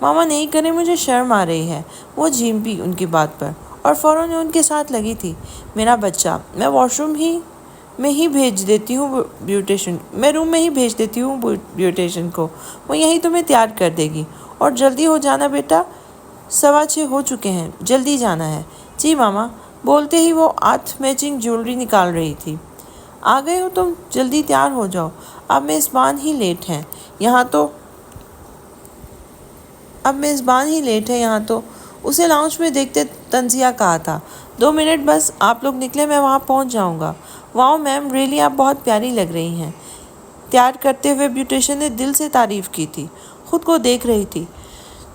ماما نہیں کریں، مجھے شرم آ رہی ہے۔ وہ جھیم پی ان کی بات پر اور فوراً ان کے ساتھ لگی تھی۔ میرا بچہ، میں واش روم میں ہی بھیج دیتی ہوں بیوٹیشن میں روم میں ہی بھیج دیتی ہوں بیوٹیشن کو، وہ یہیں تمہیں تیار کر دے گی۔ اور جلدی ہو جانا بیٹا، 6:15 ہو چکے ہیں، جلدی جانا ہے۔ جی ماما، بولتے ہی وہ ہاتھ میچنگ جیولری نکال رہی تھی۔ آ گئے ہو تم، جلدی تیار ہو جاؤ، اب میزبان ہی لیٹ ہے یہاں تو اسے لاؤنج میں دیکھتے تنزیہ کہا تھا۔ 2 منٹ بس، آپ لوگ نکلے، میں وہاں پہنچ جاؤں گا۔ واؤ میم، ریئلی آپ بہت پیاری لگ رہی ہیں، تیار کرتے ہوئے بیوٹیشن نے دل سے تعریف کی تھی۔ خود کو دیکھ رہی تھی،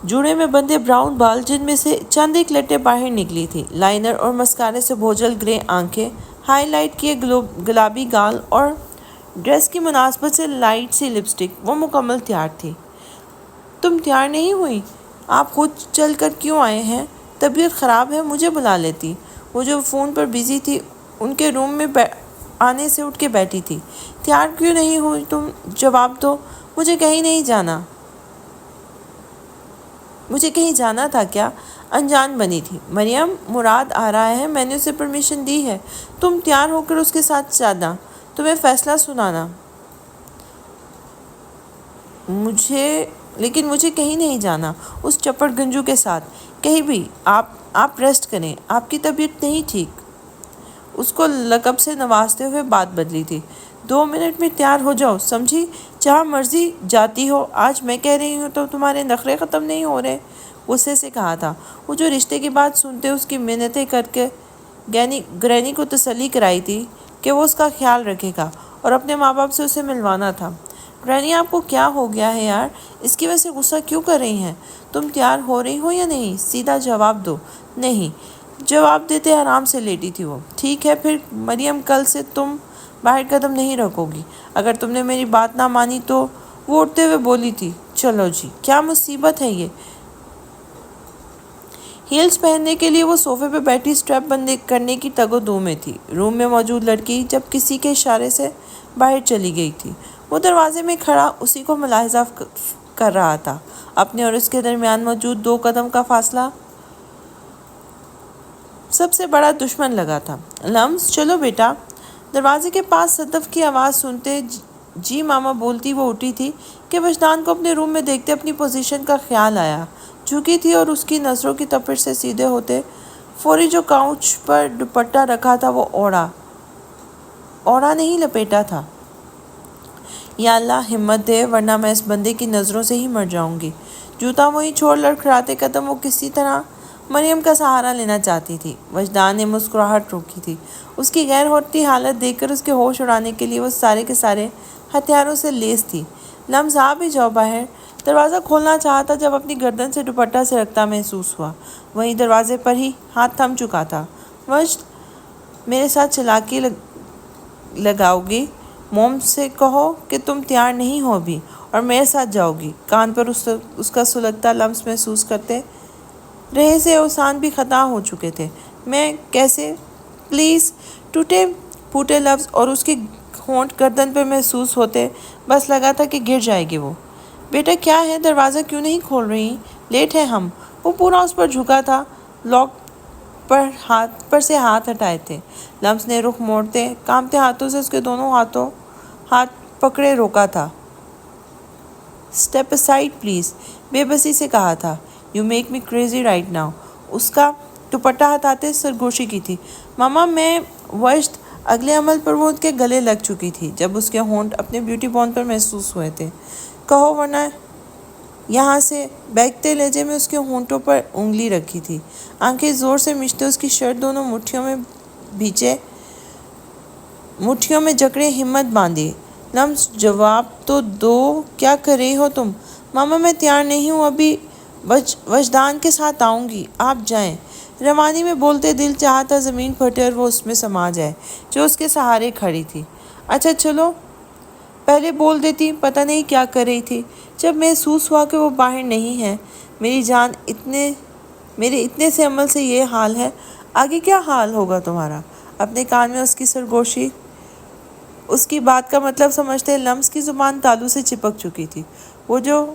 جوڑے میں بندھے براؤن بال جن میں سے چند ایک لٹیں باہر نکلی تھی، لائنر اور مسکارے سے بھوجل گرے آنکھیں، ہائی لائٹ کیے گلابی گال اور ڈریس کی مناسبت سے لائٹ سی لپسٹک، وہ مکمل تیار تھی۔ تم تیار نہیں ہوئی؟ آپ خود چل کر کیوں آئے ہیں؟ طبیعت خراب ہے، مجھے بلا لیتی۔ وہ جو فون پر بزی تھی ان کے روم میں آنے سے اٹھ کے بیٹھی تھی۔ تیار کیوں نہیں ہوئی تم؟ جواب دو۔ مجھے کہیں جانا تھا کیا؟ انجان بنی تھی۔ مریم، مراد آ رہا ہے، میں نے اسے پرمیشن دی ہے، تم تیار ہو کر اس کے ساتھ جانا، تمہیں فیصلہ سنانا۔ لیکن مجھے کہیں نہیں جانا اس چپڑ گنجو کے ساتھ، کہیں بھی۔ آپ ریسٹ کریں، آپ کی طبیعت نہیں ٹھیک۔ اس کو لقب سے نوازتے ہوئے بات بدلی تھی۔ 2 منٹ میں تیار ہو جاؤ، سمجھی؟ جہاں مرضی جاتی ہو، آج میں کہہ رہی ہوں تو تمہارے نخرے ختم نہیں ہو رہے، غصے سے کہا تھا۔ وہ جو رشتے کی بات سنتے اس کی منتیں کر کے گرینی کو تسلی کرائی تھی کہ وہ اس کا خیال رکھے گا اور اپنے ماں باپ سے اسے ملوانا تھا۔ گرینی، آپ کو کیا ہو گیا ہے یار؟ اس کی وجہ سے غصہ کیوں کر رہی ہیں؟ تم تیار ہو رہی ہو یا نہیں؟ سیدھا جواب دو۔ نہیں، جواب دیتے آرام سے لیٹی تھی وہ۔ ٹھیک ہے پھر مریم، کل سے تم باہر قدم نہیں رکھو گی اگر تم نے میری بات نہ مانی تو۔ وہ اٹھتے ہوئے بولی تھی۔ چلو جی، کیا مصیبت ہے یہ؟ ہیلز پہننے کے لیے وہ صوفے پہ بیٹھی اسٹریپ بند کرنے کی تگ و دو میں تھی۔ روم میں موجود لڑکی جب کسی کے اشارے سے باہر چلی گئی تھی، وہ دروازے میں کھڑا اسی کو ملاحظہ کر رہا تھا۔ اپنے اور اس کے درمیان موجود 2 قدم کا فاصلہ سب سے بڑا دشمن لگا تھا۔ لمس، چلو بیٹا۔ دروازے کے پاس صدف کی آواز سنتے جی ماما بولتی وہ اٹھی تھی کہ وجدان کو اپنے روم میں دیکھتے اپنی پوزیشن کا خیال آیا۔ جھکی تھی اور اس کی نظروں کی تپش سے سیدھے ہوتے فوری جو کاؤچ پر دوپٹہ رکھا تھا وہ اوڑھا نہیں لپیٹا تھا۔ یا اللہ ہمت دے، ورنہ میں اس بندے کی نظروں سے ہی مر جاؤں گی۔ جوتا وہیں چھوڑ لڑکھڑاتے قدم وہ کسی طرح مریم کا سہارا لینا چاہتی تھی۔ وجدان نے مسکراہٹ روکی تھی۔ اس کی غیر ہوتی حالت دیکھ کر اس کے ہوش اڑانے کے لیے وہ سارے کے سارے ہتھیاروں سے لیس تھی۔ لمس، آ بھی جاؤ باہر۔ دروازہ کھولنا چاہا تھا جب اپنی گردن سے دوپٹہ سرکتا محسوس ہوا۔ وہیں دروازے پر ہی ہاتھ تھم چکا تھا۔ وجد، میرے ساتھ چلاکی لگاؤ گی؟ موم سے کہو کہ تم تیار نہیں ہو ابھی اور میرے ساتھ جاؤ گی۔ کان پر اس کا سلگتا لمس محسوس کرتے رہے سے اوسان بھی ختم ہو چکے تھے۔ میں کیسے؟ پلیز۔ ٹوٹے پھوٹے لفظ اور اس کی ہونٹ گردن پہ محسوس ہوتے بس لگا تھا کہ گر جائے گی وہ۔ بیٹا کیا ہے؟ دروازہ کیوں نہیں کھول رہی؟ لیٹ ہے ہم۔ وہ پورا اس پر جھکا تھا، لاک پر سے ہاتھ ہٹائے تھے۔ لمس نے رخ موڑتے کانپتے ہاتھوں سے اس کے دونوں ہاتھ پکڑے روکا تھا۔ اسٹیپ اسائڈ پلیز، بے بسی سے کہا تھا۔ You make me crazy right now. اس کا دوپٹہ ہٹاتے سرگوشی کی تھی۔ ماما میں وجد اگلے عمل پر وہ ان کے گلے لگ چکی تھی جب اس کے ہونٹ اپنے بیوٹی بون پر محسوس ہوئے تھے۔ کہو ورنہ۔ یہاں سے بہکتے لہجے میں اس کے ہونٹوں پر انگلی رکھی تھی، آنکھیں زور سے مچتے اس کی شرٹ دونوں مٹھیوں میں جکڑے ہمت باندھی۔ لمس، جواب تو دو، کیا کر رہی ہو تم؟ ماما میں تیار نہیں ہوں ابھی، وجدان کے ساتھ آؤں گی، آپ جائیں۔ روانی میں بولتے دل چاہتا زمین پھٹے اور وہ اس میں سما جائے جو اس کے سہارے کھڑی تھی۔ اچھا چلو، پہلے بول دیتی، پتہ نہیں کیا کر رہی تھی۔ جب محسوس ہوا کہ وہ باہر نہیں ہے، میری جان، میرے اتنے سے عمل سے یہ حال ہے، آگے کیا حال ہوگا تمہارا؟ اپنے کان میں اس کی سرگوشی، اس کی بات کا مطلب سمجھتے لمس کی زبان تالو سے چپک چکی تھی۔ وہ جو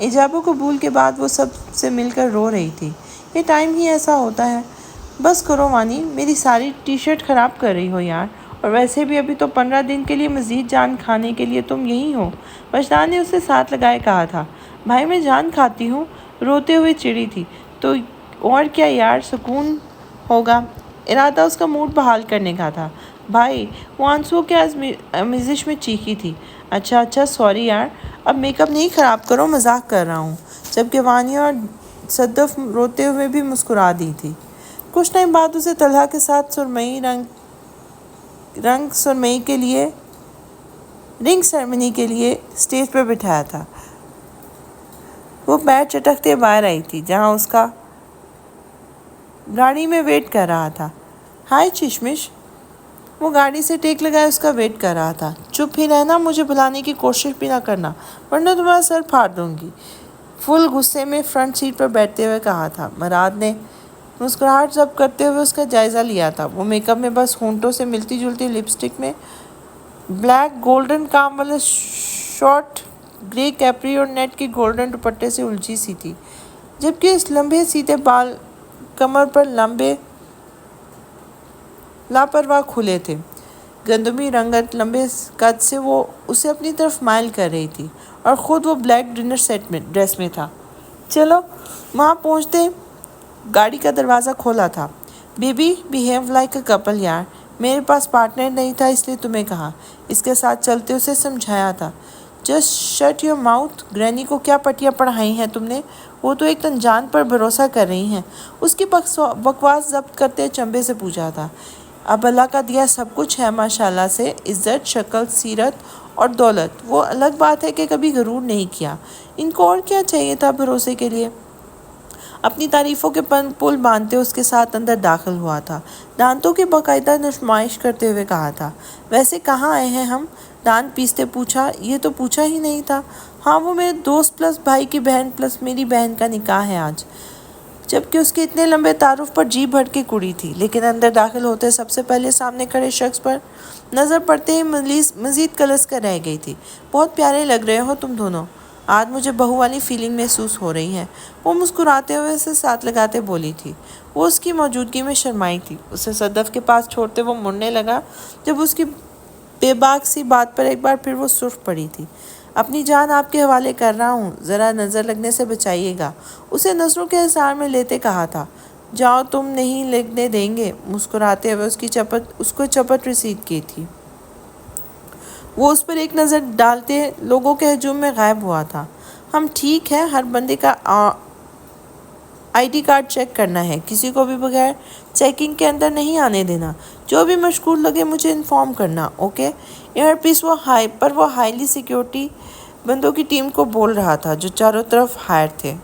ایجاب و قبول کے بعد وہ سب سے مل کر رو رہی تھی۔ یہ ٹائم ہی ایسا ہوتا ہے۔ بس کرو وانی، میری ساری ٹی شرٹ خراب کر رہی ہو یار، اور ویسے بھی ابھی تو 15 دن کے لیے مزید جان کھانے کے لیے تم یہی ہو۔ وجدان نے اسے ساتھ لگائے کہا تھا۔ بھائی میں جان کھاتی ہوں، روتے ہوئے چڑی تھی۔ تو اور کیا یار، سکون ہوگا۔ ارادہ اس کا موڈ بحال کرنے کا تھا۔ بھائی، وہ آنسوؤں کے آمیزش میں چیخی تھی۔ اچھا سوری یار، اب میک اپ نہیں خراب کرو، مذاق کر رہا ہوں۔ جبکہ وانیا اور صدف روتے ہوئے بھی مسکرا دی تھی۔ کچھ ٹائم بعد اسے طلحہ کے ساتھ رنگ سرمنی کے لیے اسٹیج پر بٹھایا تھا۔ وہ پیر چٹکتے باہر آئی تھی جہاں اس کا گاڑی میں ویٹ کر رہا تھا۔ ہائے چشمش، وہ گاڑی سے ٹیک لگائے اس کا ویٹ کر رہا تھا۔ چپ ہی رہنا، مجھے بلانے کی کوشش بھی نہ کرنا ورنہ تمہارا سر پھاڑ دوں گی، فل غصے میں فرنٹ سیٹ پر بیٹھتے ہوئے کہا تھا۔ مراد نے مسکراہٹ ضبط کرتے ہوئے اس کا جائزہ لیا تھا۔ وہ میک اپ میں بس ہونٹوں سے ملتی جلتی لپسٹک میں، بلیک گولڈن کام والے شارٹ گرے کیپری اور نیٹ کے گولڈن دوپٹے سے الجھی سی تھی، جبکہ اس لمبے سیدھے بال کمر پر لمبے لاپرواہ کھلے تھے۔ گندمی رنگت لمبے قد سے وہ اسے اپنی طرف مائل کر رہی تھی، اور خود وہ بلیک ڈنر سیٹ میں ڈریس میں تھا۔ چلو، وہاں پہنچتے گاڑی کا دروازہ کھولا تھا۔ Baby, behave like a Kapil یار، میرے پاس پارٹنر نہیں تھا اس لیے تمہیں کہا۔ اس کے ساتھ چلتے اسے سمجھایا تھا۔ Just shut your mouth. Granny کو کیا پٹیاں پڑھائی ہیں تم نے؟ وہ تو ایک انجان پر بھروسہ کر رہی ہیں۔ اس کی بکواس ضبط کرتے چمبے سے پوچھا تھا۔ اب اللہ کا دیا سب کچھ ہے ماشاءاللہ سے، عزت، شکل، سیرت اور دولت۔ وہ الگ بات ہے کہ کبھی غرور نہیں کیا۔ ان کو اور کیا چاہیے تھا بھروسے کے لیے؟ اپنی تعریفوں کے پل باندھتے اس کے ساتھ اندر داخل ہوا تھا، دانتوں کی باقاعدہ نمائش کرتے ہوئے کہا تھا۔ ویسے کہاں آئے ہیں ہم؟ دانت پیستے پوچھا۔ یہ تو پوچھا ہی نہیں تھا۔ ہاں، وہ میرے دوست پلس بھائی کی بہن پلس میری بہن کا نکاح ہے آج۔ جبکہ اس کے اتنے لمبے تعارف پر جی بھر کے کڑی تھی، لیکن اندر داخل ہوتے سب سے پہلے سامنے کھڑے شخص پر نظر پڑتے ہی مزید کلس کر رہ گئی تھی۔ بہت پیارے لگ رہے ہو تم دونوں، آج مجھے بہو والی فیلنگ محسوس ہو رہی ہے، وہ مسکراتے ہوئے اسے ساتھ لگاتے بولی تھی۔ وہ اس کی موجودگی میں شرمائی تھی۔ اسے صدف کے پاس چھوڑتے وہ مڑنے لگا جب اس کی بے باک سی بات پر ایک بار پھر وہ سرخ پڑی تھی۔ اپنی جان آپ کے حوالے کر رہا ہوں، ذرا نظر لگنے سے بچائیے گا، اسے نظروں کے احسار میں لیتے کہا تھا۔ جاؤ، تم نہیں لگنے دیں گے، مسکراتے ہوئے اس کو چپت رسید کی تھی۔ وہ اس پر ایک نظر ڈالتے لوگوں کے ہجوم میں غائب ہوا تھا۔ ہم ٹھیک ہے، ہر بندے کا آئی ڈی کارڈ چیک کرنا ہے، کسی کو بھی بغیر چیکنگ کے اندر نہیں آنے دینا، جو بھی مشکول لگے مجھے انفارم کرنا، اوکے؟ ایئر پیس وہ ہائیلی سیکیورٹی بندوں کی ٹیم کو بول رہا تھا جو چاروں طرف ہائر تھے۔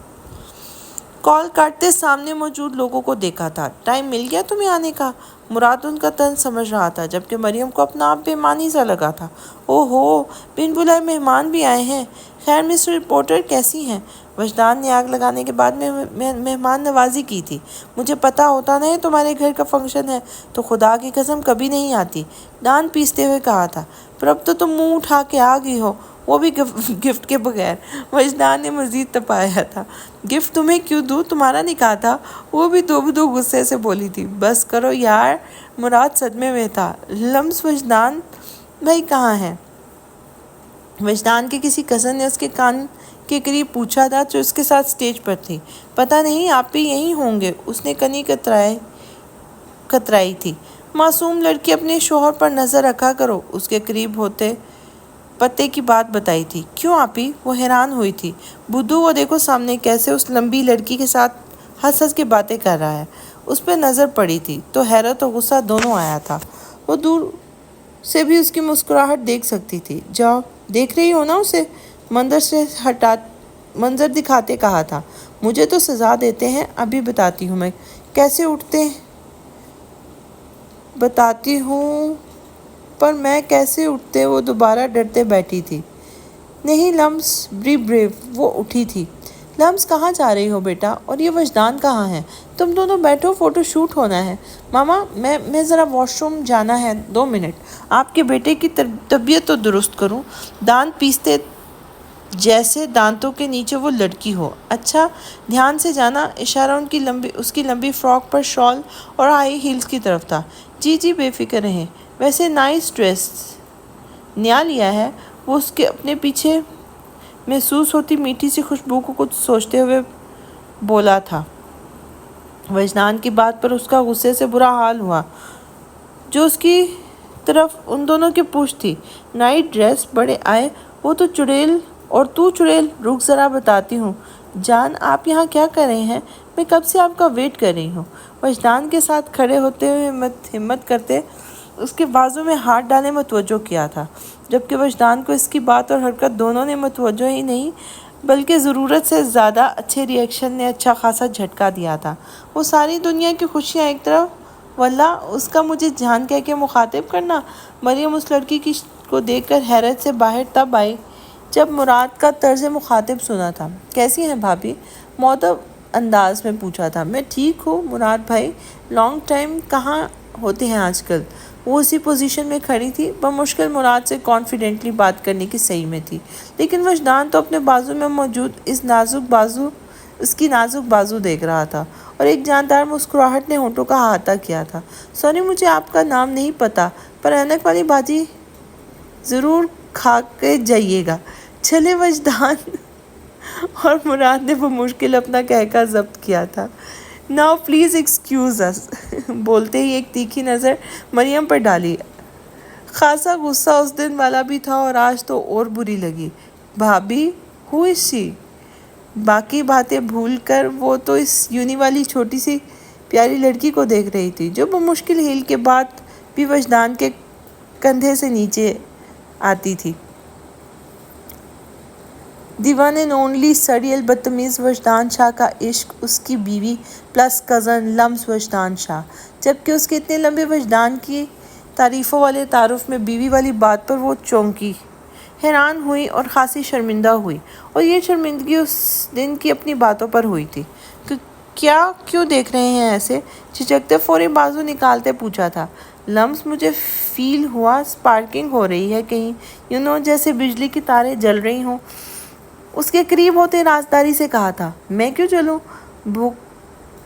کال کاٹتے سامنے موجود لوگوں کو دیکھا تھا۔ ٹائم مل گیا تمہیں آنے کا؟ مراد ان کا طنز سمجھ رہا تھا، جبکہ مریم کو اپنا آپ بے معنی سا لگا تھا۔ اوہ ہو، بن بلائے مہمان بھی آئے ہیں۔ خیر مسٹر رپورٹر، کیسی ہیں؟ وجدان نے آگ لگانے کے بعد مہمان نوازی کی تھی۔ مجھے پتا ہوتا نا یہ تمہارے گھر کا فنکشن ہے تو خدا کی قسم کبھی نہیں آتی، دان پیستے ہوئے کہا تھا۔ پر اب تو تم منہ اٹھا کے آ گئی ہو، وہ بھی گفٹ کے بغیر۔ وجدان نے مزید تپایا تھا۔ گفٹ تمہیں کیوں دوں، تمہارا نکاح تھا، وہ بھی دو غصے سے بولی تھی۔ بس کرو یار، مراد صدمے میں تھا۔ لمس وجدان بھائی کہاں ہیں؟ وجدان کے کسی کزن نے اس کے کان کے قریب پوچھا تھا جو اس کے ساتھ اسٹیج پر تھی۔ پتہ نہیں، آپ بھی یہیں ہوں گے، اس نے کنی کترائی تھی۔ معصوم لڑکی، اپنے شوہر پر نظر رکھا کرو، اس کے قریب ہوتے پتے کی بات بتائی تھی۔ کیوں آپی؟ وہ حیران ہوئی تھی۔ بدھو، وہ دیکھو سامنے کیسے اس لمبی لڑکی کے ساتھ ہنس کے باتیں کر رہا ہے۔ اس پہ نظر پڑی تھی تو حیرت اور غصہ دونوں آیا تھا۔ وہ دور سے بھی اس کی مسکراہٹ دیکھ سکتی تھی۔ جاؤ، دیکھ رہی ہو نا اسے؟ منظر دکھاتے کہا تھا۔ مجھے تو سزا دیتے ہیں، ابھی بتاتی ہوں میں کیسے اٹھتے، بتاتی ہوں پر میں کیسے اٹھتے۔ وہ دوبارہ ڈرتے بیٹھی تھی۔ نہیں لمس، بی بریو، وہ اٹھی تھی۔ لمس، کہاں جا رہی ہو بیٹا؟ اور یہ وجدان کہاں ہے؟ تم دونوں بیٹھو، فوٹو شوٹ ہونا ہے۔ ماما، میں ذرا واش روم جانا ہے، 2 منٹ، آپ کے بیٹے کی طبیعت تو درست کروں۔ دانت پیستے جیسے دانتوں کے نیچے وہ لڑکی ہو۔ اچھا دھیان سے جانا، اشارہ اس کی لمبی فراک پر شال اور ہائی ہیلز کی طرف تھا۔ جی جی بے فکر رہیں، ویسے نائس ڈریس نیا لیا ہے۔ وہ اس کے اپنے پیچھے محسوس ہوتی میٹھی سی خوشبو کو کچھ سوچتے ہوئے بولا تھا۔ وجدان کی بات پر اس کا غصے سے برا حال ہوا۔ جو اس کی طرف ان دونوں کی پوچھ تھی، نائٹ ڈریس بڑے آئے، وہ تو چڑیل اور تو چڑیل۔ رک ذرا بتاتی ہوں۔ جان آپ یہاں کیا کر رہے ہیں؟ میں کب سے آپ کا ویٹ کر رہی ہوں۔ وجدان کے ساتھ کھڑے ہوتے ہوئے ہمت کرتے اس کے بازو میں ہاتھ ڈالے متوجہ کیا تھا، جبکہ وجدان کو اس کی بات اور حرکت دونوں نے متوجہ ہی نہیں بلکہ ضرورت سے زیادہ اچھے ری ایکشن نے اچھا خاصا جھٹکا دیا تھا۔ وہ ساری دنیا کی خوشیاں ایک طرف، واللہ اس کا مجھے جان کہہ کے مخاطب کرنا۔ مریم اس لڑکی کو دیکھ کر حیرت سے باہر تب آئی جب مراد کا طرز مخاطب سنا تھا۔ کیسی ہیں بھابھی؟ معدب انداز میں پوچھا تھا۔ میں ٹھیک ہوں مراد بھائی، لانگ ٹائم کہاں ہوتے ہیں آج کل؟ وہ اسی پوزیشن میں کھڑی تھی، بمشکل مراد سے کانفیڈنٹلی بات کرنے کی صحیح میں تھی، لیکن وجدان تو اپنے بازو میں موجود اس کی نازک بازو دیکھ رہا تھا اور ایک جاندار مسکراہٹ نے ہونٹوں کا احاطہ کیا تھا۔ سوری مجھے آپ کا نام نہیں پتا، پر اینک والی بھاجی ضرور کھا کے جائیے گا۔ چلے وجدان اور مراد نے بمشکل اپنا کہکہ ضبط کیا تھا۔ ناؤ پلیز ایکسکیوز اس، بولتے ہی ایک تیکھی نظر مریم پر ڈالی۔ خاصا غصہ اس دن والا بھی تھا اور آج تو اور بری لگی۔ بھابھی ہو از شی؟ باقی باتیں بھول کر وہ تو اس یونی والی چھوٹی سی پیاری لڑکی کو دیکھ رہی تھی جو بمشکل ہیل کے بعد بھی وجدان کے کندھے سے نیچے آتی تھی۔ دی ون اینڈ اونلی سڑیل بدتمیز وجدان شاہ کا عشق، اس کی بیوی پلس کزن لمس وجدان شاہ، جبکہ اس کے اتنے لمبے وجدان کی تعریفوں والے تعارف میں بیوی والی بات پر وہ چونکی، حیران ہوئی اور خاصی شرمندہ ہوئی، اور یہ شرمندگی اس دن کی اپنی باتوں پر ہوئی تھی۔ کیوں دیکھ رہے ہیں ایسے؟ جھجکتے فوری بازو نکالتے پوچھا تھا۔ لمس مجھے فیل ہوا اسپارکنگ ہو رہی ہے کہیں، جیسے بجلی کی تاریں جل رہی ہوں۔ اس کے قریب ہوتے رازداری سے کہا تھا۔ میں کیوں چلوں؟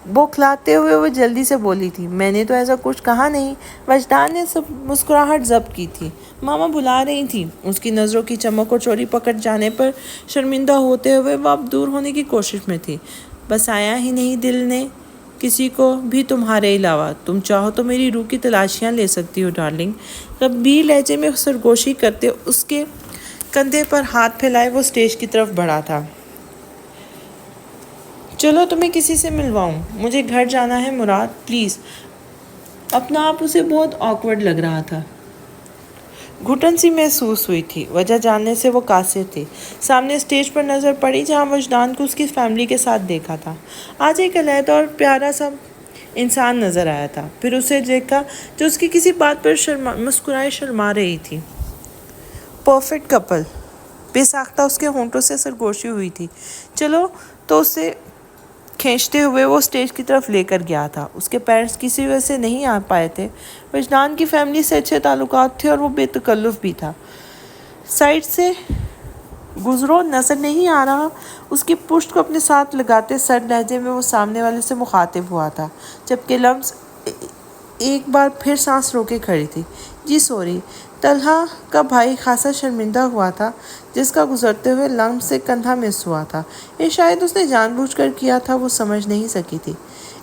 بوکھلاتے ہوئے وہ جلدی سے بولی تھی۔ میں نے تو ایسا کچھ کہا نہیں۔ وجدان نے مسکراہٹ ضبط کی تھی۔ ماما بلا رہی تھی۔ اس کی نظروں کی چمک اور چوری پکڑ جانے پر شرمندہ ہوتے ہوئے وہ اب دور ہونے کی کوشش میں تھی۔ بس آیا ہی نہیں دل نے کسی کو بھی تمہارے علاوہ، تم چاہو تو میری روح کی تلاشیاں لے سکتی ہو ڈارلنگ۔ غمگین لہجے میں سرگوشی کرتے اس کے کندھے پر ہاتھ پھیلائے وہ اسٹیج کی طرف بڑھا تھا۔ چلو تمہیں کسی سے ملواؤں، مجھے گھر جانا ہے مراد پلیز۔ اپنا آپ اسے بہت آکورڈ لگ رہا تھا۔ گھٹن سی محسوس ہوئی تھی۔ وجہ جاننے سے وہ قاصر تھی۔ سامنے اسٹیج پر نظر پڑی جہاں وجدان کو اس کی فیملی کے ساتھ دیکھا تھا۔ آج ایک علیحدہ اور پیارا سا انسان نظر آیا تھا۔ پھر اسے دیکھا جو اس کی کسی بات پر مسکرائے شرما رہی تھی۔ پرفیکٹ کپل، بے ساختہ اس کے ہونٹوں سے سرگوشی ہوئی تھی۔ چلو تو اسے کھینچتے ہوئے وہ اسٹیج کی طرف لے کر گیا تھا۔ اس کے پیرنٹس کسی وجہ سے نہیں آ پائے تھے۔ وجدان کی فیملی سے اچھے تعلقات تھے اور وہ بے تکلف بھی تھا۔ سائڈ سے گزرو نظر نہیں آ رہا؟ اس کی پشت کو اپنے ساتھ لگاتے سرد لہجے میں وہ سامنے والے سے مخاطب ہوا تھا، جبکہ لمس ایک بار پھر سانس روکے کھڑی تھی۔ جی سوری۔ طلحہ کا بھائی خاصا شرمندہ ہوا تھا، جس کا گزرتے ہوئے لمس سے کندھا مس ہوا تھا۔ یہ شاید اس نے جان بوجھ کر کیا تھا، وہ سمجھ نہیں سکی تھی۔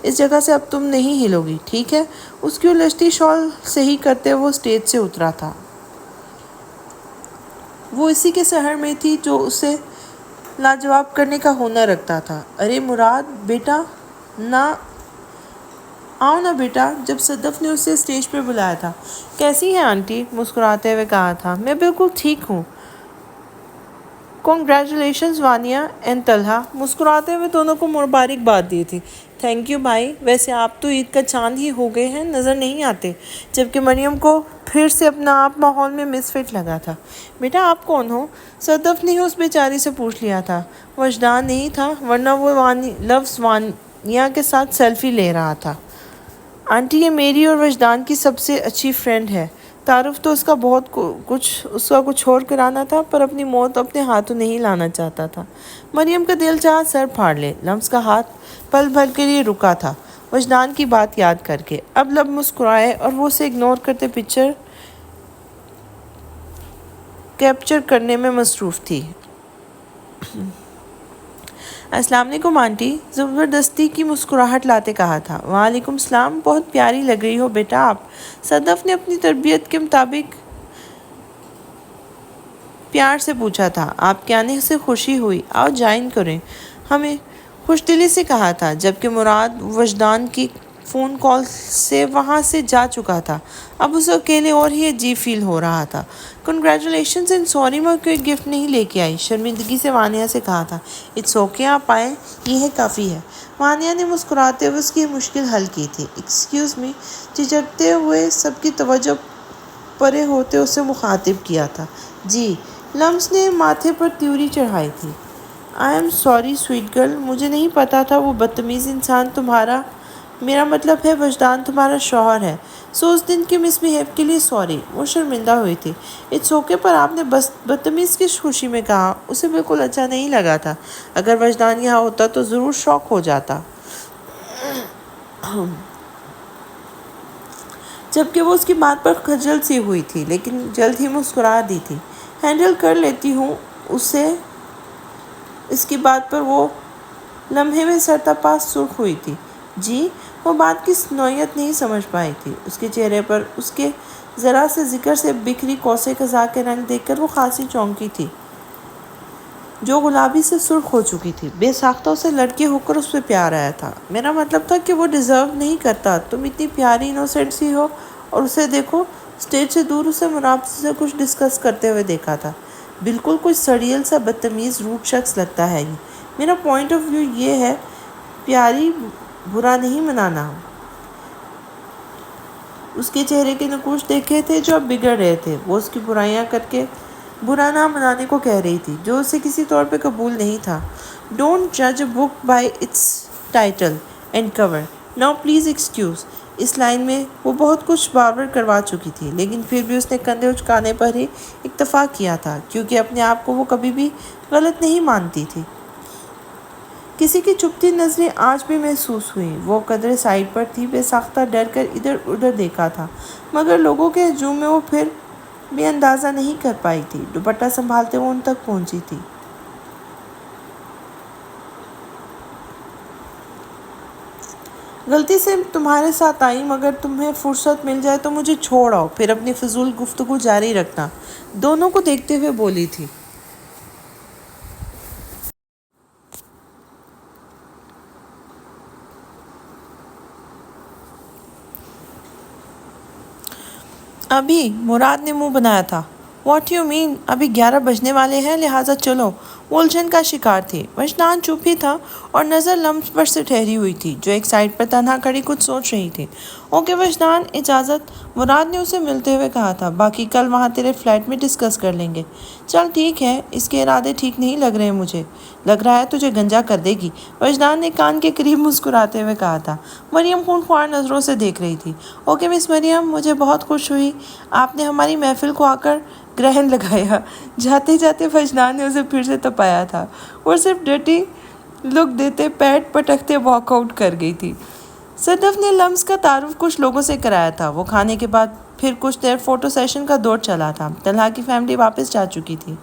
اس جگہ سے اب تم نہیں ہلو گی، ٹھیک ہے؟ اس کی الجھتی شال صحیح کرتے وہ اسٹیج سے اترا تھا۔ وہ اسی کے شہر میں تھی جو اسے لاجواب کرنے کا ہنر رکھتا تھا۔ ارے مراد بیٹا، آؤ نا بیٹا، جب صدف نے اسے اسٹیج پر بلایا تھا۔ کیسی ہیں آنٹی؟ مسکراتے ہوئے کہا تھا۔ میں بالکل ٹھیک ہوں۔ Congratulations Vania and Talha. مسکراتے ہوئے دونوں کو مبارکباد دی تھی۔ تھینک یو بھائی، ویسے آپ تو عید کا چاند ہی ہو گئے ہیں، نظر نہیں آتے، جبکہ مریم کو پھر سے اپنا آپ ماحول میں مس فٹ لگا تھا۔ بیٹا آپ کون ہو؟ صدف نے اس بیچاری سے پوچھ لیا تھا۔ وجدان نہیں تھا، ورنہ وہ لفظ وانیا کے ساتھ سیلفی لے رہا تھا۔ آنٹی یہ میری اور وجدان کی سب سے اچھی فرینڈ ہے، تعارف تو اس کا کچھ اور کرانا تھا، پر اپنی موت اپنے ہاتھوں نہیں لانا چاہتا تھا۔ مریم کا دل چاہا سر پھاڑ لے۔ لمس کا ہاتھ پل بھر کے لیے رکا تھا، وجدان کی بات یاد کر کے۔ اب لب مسکرائے اور وہ اسے اگنور کرتے پکچر کیپچر کرنے میں مصروف تھی۔ السلام علیکم آنٹی، زبردستی کی مسکراہٹ لاتے کہا تھا۔ وعلیکم السلام، بہت پیاری لگ رہی ہو بیٹا آپ۔ صدف نے اپنی تربیت کے مطابق پیار سے پوچھا تھا۔ آپ کے آنے سے خوشی ہوئی، آؤ جوائن کریں، ہمیں خوش دلی سے کہا تھا، جبکہ مراد وجدان کی فون کال سے وہاں سے جا چکا تھا۔ اب اسے اکیلے اور ہی عجیب فیل ہو رہا تھا۔ کنگریچولیشنز اینڈ سوری میں کوئی گفٹ نہیں لے کے آئی، شرمندگی سے وانیہ سے کہا تھا۔ اٹس اوکے، آپ آئیں، یہ کافی ہے۔ وانیہ نے مسکراتے ہوئے اس کی مشکل حل کی تھی۔ ایکسکیوز می، جھجکتے ہوئے سب کی توجہ پرے ہوتے اسے مخاطب کیا تھا۔ جی۔ لمس نے ماتھے پر تیوری چڑھائی تھی۔ I am sorry sweet girl, مجھے نہیں پتا تھا وہ بدتمیز انسان میرا مطلب ہے وجدان تمہارا شوہر ہے، سو اس دن کے مس بہیو کے لیے سوری۔ وہ شرمندہ ہوئی تھی۔ اٹس اوکے، پر آپ نے بس بدتمیز کس خوشی میں کہا؟ اسے بالکل اچھا نہیں لگا تھا۔ اگر وجدان یہاں ہوتا تو ضرور شوک ہو جاتا، جبکہ وہ اس کی بات پر خجل سی ہوئی تھی، لیکن جلد ہی مسکرا دی تھی۔ ہینڈل کر لیتی ہوں اسے۔ اس کی بات پر وہ لمحے میں سرتاپا سرخ ہوئی تھی۔ جی؟ وہ بات کی نوعیت نہیں سمجھ پائی تھی۔ اس کے چہرے پر اس کے ذرا سے ذکر سے بکھری کوسے قزح کے رنگ دیکھ کر وہ خاصی چونکی تھی، جو گلابی سے سرخ ہو چکی تھی۔ بے ساختہ اسے لڑکے ہو کر اس پہ پیار آیا تھا۔ میرا مطلب تھا کہ وہ ڈیزرو نہیں کرتا، تم اتنی پیاری انوسینٹ سی ہو۔ اور اسے دیکھو، اسٹیج سے دور اسے مراد سے کچھ ڈسکس کرتے ہوئے دیکھا تھا۔ بالکل کوئی سڑیل سا بدتمیز روٹ شخص لگتا ہے یہ۔ میرا پوائنٹ آف ویو یہ ہے، پیاری برا نہیں منانا۔ اس کے چہرے کے نقوش دیکھے تھے جو اب بگڑ رہے تھے۔ وہ اس کی برائیاں کر کے برا نہ منانے کو کہہ رہی تھی، جو اسے کسی طور پہ قبول نہیں تھا۔ ڈونٹ جج a book by its title and cover. Now please excuse. اس لائن میں وہ بہت کچھ بار بار کروا چکی تھی، لیکن پھر بھی اس نے کندھے اچکانے پر ہی اکتفا کیا تھا، کیونکہ اپنے آپ کو وہ کبھی بھی غلط نہیں مانتی تھی۔ کسی کی چپتی نظریں آج بھی محسوس ہوئیں۔ وہ قدرے سائڈ پر تھی، بے ساختہ ڈر کر ادھر ادھر دیکھا تھا، مگر لوگوں کے ہجوم میں وہ پھر بھی اندازہ نہیں کر پائی تھی۔ دوپٹہ سنبھالتے وہ ان تک پہنچی تھی۔ غلطی سے تمہارے ساتھ آئی، مگر تمہیں فرصت مل جائے تو مجھے چھوڑ آؤ، پھر اپنی فضول گفتگو جاری رکھنا، دونوں کو دیکھتے ہوئے بولی تھی۔ ابھی؟ مراد نے منہ بنایا تھا۔ What you mean? ابھی 11 بجنے والے ہیں، لہٰذا چلو۔ وہ الجھن کا شکار تھی۔ وجدان چپ ہی تھا اور نظر لمس پر سے ٹھہری ہوئی تھی، جو ایک سائڈ پر تنہا کھڑی کچھ سوچ رہی تھی۔ اوکے وجدان، اجازت، مراد نے اسے ملتے ہوئے کہا تھا۔ باقی کل وہاں تیرے فلیٹ میں ڈسکس کر لیں گے۔ چل ٹھیک ہے، اس کے ارادے ٹھیک نہیں لگ رہے مجھے۔ لگ رہا ہے تجھے گنجا کر دے گی، وجدان نے کان کے قریب مسکراتے ہوئے کہا تھا۔ مریم خونخوار نظروں سے دیکھ رہی تھی۔ اوکے مس مریم، مجھے بہت خوش ہوئی آپ نے ہماری محفل کو آ کر گرہن لگایا۔ جاتے جاتے وجدان نے اسے پھر سے تپایا تھا اور صرف ڈرٹی لک دیتے پیٹ پٹکتے واک آؤٹ کر گئی تھی۔ صدف نے لمس کا تعارف کچھ لوگوں سے کرایا تھا۔ وہ کھانے کے بعد پھر کچھ دیر فوٹو سیشن کا دور چلا تھا۔ طلحہ کی فیملی واپس جا چکی تھی۔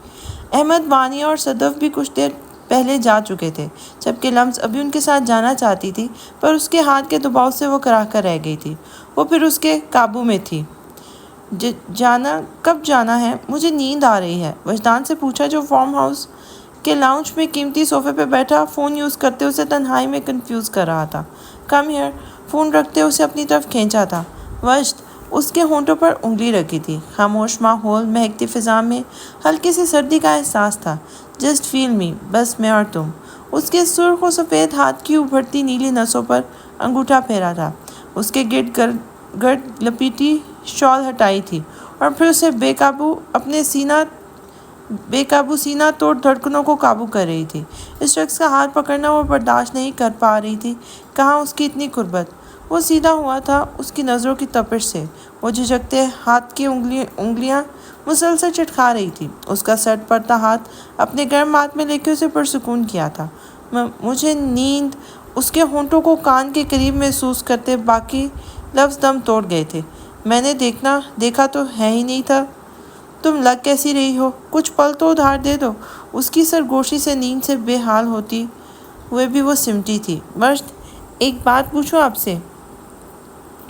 احمد، وانیہ اور صدف بھی کچھ دیر پہلے جا چکے تھے، جبکہ لمس ابھی ان کے ساتھ جانا چاہتی تھی، پر اس کے ہاتھ کے دباؤ سے وہ کراہ کر رہ گئی تھی۔ وہ پھر اس کے قابو میں تھی۔ کب جانا ہے؟ مجھے نیند آ رہی ہے، وجدان سے پوچھا، جو فارم ہاؤس کے لاؤنج میں قیمتی صوفے پہ بیٹھا فون یوز کرتے اسے تنہائی میں کنفیوز کر رہا تھا۔ کم ہیئر، فون رکھتے اسے اپنی طرف کھینچا تھا۔ وجد اس کے ہونٹوں پر انگلی رکھی تھی۔ خاموش ماحول، مہکتی فضا میں ہلکی سی سردی کا احساس تھا۔ جسٹ فیل می، بس میں اور تم۔ اس کے سرخ و سفید ہاتھ کی ابھرتی نیلی نسوں پر انگوٹھا پھیرا تھا۔ اس کے گرد لپیٹی شال ہٹائی تھی اور پھر اسے بے قابو سینہ توڑ دھڑکنوں کو قابو کر رہی تھی۔ اس شخص کا ہاتھ پکڑنا وہ برداشت نہیں کر پا رہی تھی۔ کہاں اس کی اتنی قربت؟ وہ سیدھا ہوا تھا اس کی نظروں کی تپش سے۔ وہ جھجکتے ہاتھ کی انگلیاں مسلسل چٹکا رہی تھی۔ اس کا سٹ پڑتا ہاتھ اپنے گرم ہاتھ میں لے کے اسے پرسکون کیا تھا۔ مجھے نیند اس کے ہونٹوں کو کان کے قریب محسوس کرتے باقی لفظ دم توڑ گئے تھے۔ میں نے دیکھا تو ہے ہی نہیں تھا۔ تم لگ کیسی رہی ہو؟ کچھ پل تو ادھار دے دو۔ اس کی سرگوشی سے نیند سے بے حال ہوتی ہوئے بھی وہ سمٹی تھی۔ مرشد، ایک بات پوچھوں آپ سے؟